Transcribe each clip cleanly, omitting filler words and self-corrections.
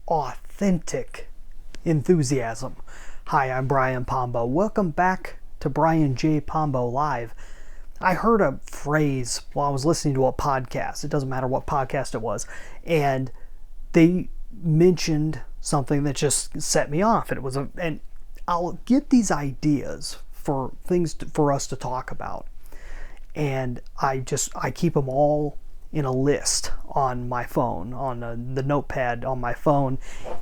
authentic enthusiasm. Hi, I'm Brian Pombo. Welcome back to Brian J. Pombo Live. I heard a phrase while I was listening to a podcast. It doesn't matter what podcast it was. And they mentioned something that just set me off. And I'll get these ideas for things for us to talk about. And I keep them all in a list on my phone, on the notepad on my phone.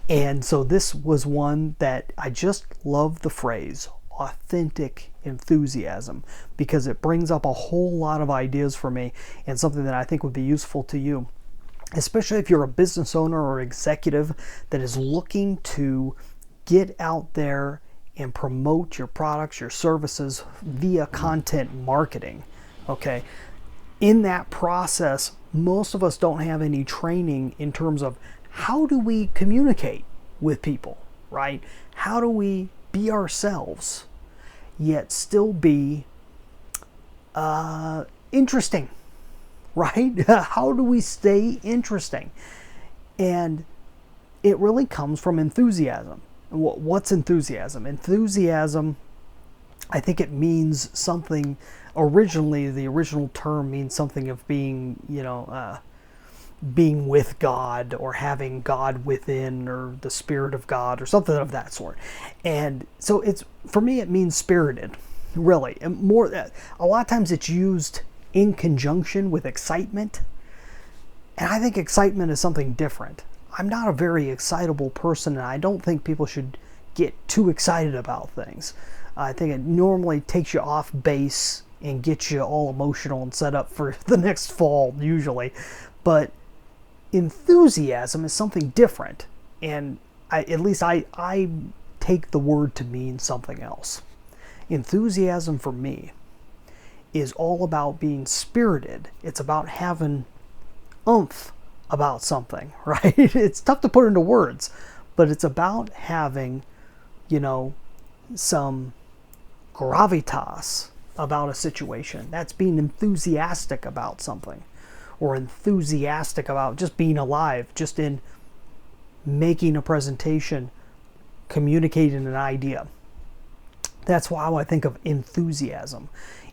And so this was one that I just love the phrase, authentic enthusiasm, because it brings up a whole lot of ideas for me and something that I think would be useful to you, especially if you're a business owner or executive that is looking to get out there and promote your products, your services via content marketing. Okay. In that process, most of us don't have any training in terms of how do we communicate with people, right? How do we be ourselves, yet still be interesting, right? How do we stay interesting? And it really comes from enthusiasm. What's enthusiasm? Enthusiasm, I think it means something. Originally, the original term means something of being, being with God or having God within or the Spirit of God or something of that sort. And so for me, it means spirited, really. And a lot of times it's used in conjunction with excitement. And I think excitement is something different. I'm not a very excitable person, and I don't think people should get too excited about things. I think it normally takes you off base and gets you all emotional and set up for the next fall, usually. But enthusiasm is something different. And I take the word to mean something else. Enthusiasm for me is all about being spirited. It's about having oomph about something, right? It's tough to put into words, but it's about having, some gravitas about a situation. That's being enthusiastic about something, or enthusiastic about just being alive, just in making a presentation, communicating an idea. That's how I think of enthusiasm.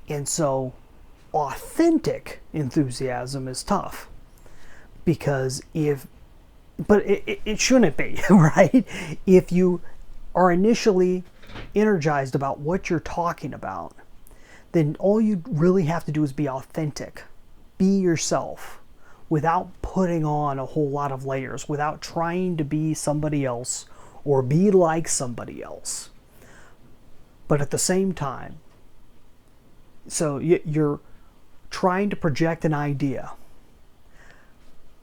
And so authentic enthusiasm is tough, because but it shouldn't be, right? If you are initially energized about what you're talking about, then all you really have to do is be authentic. Be yourself without putting on a whole lot of layers, without trying to be somebody else or be like somebody else. But at the same time, so you're trying to project an idea,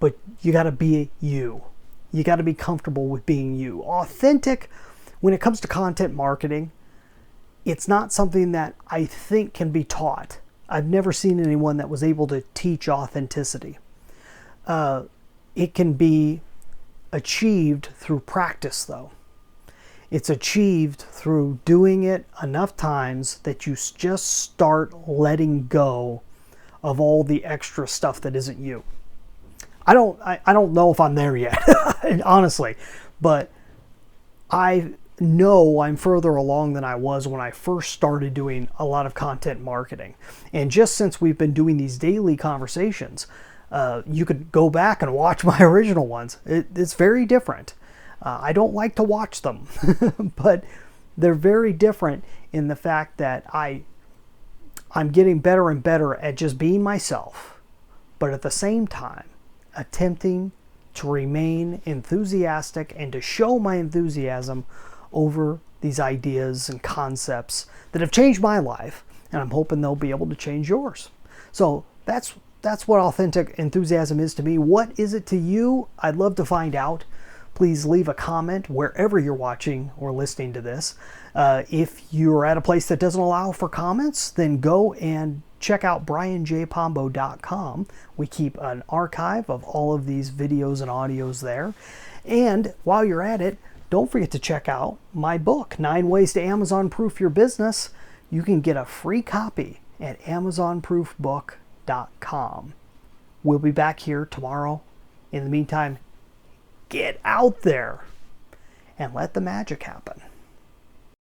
but you got to be you. You got to be comfortable with being you. Authentic, when it comes to content marketing, it's not something that I think can be taught. I've never seen anyone that was able to teach authenticity. It can be achieved through practice, though. It's achieved through doing it enough times that you just start letting go of all the extra stuff that isn't you. I don't know if I'm there yet, honestly, but I know I'm further along than I was when I first started doing a lot of content marketing. And just since we've been doing these daily conversations, you could go back and watch my original ones. It's very different. I don't like to watch them, but they're very different in the fact that I'm getting better and better at just being myself, but at the same time, attempting to remain enthusiastic and to show my enthusiasm over these ideas and concepts that have changed my life, and I'm hoping they'll be able to change yours. So that's what authentic enthusiasm is to me. What is it to you? I'd love to find out. Please leave a comment wherever you're watching or listening to this. If you're at a place that doesn't allow for comments, then go and check out brianjpombo.com. We keep an archive of all of these videos and audios there. And while you're at it, don't forget to check out my book, 9 Ways to Amazon Proof Your Business. You can get a free copy at amazonproofbook.com. We'll be back here tomorrow. In the meantime, get out there and let the magic happen.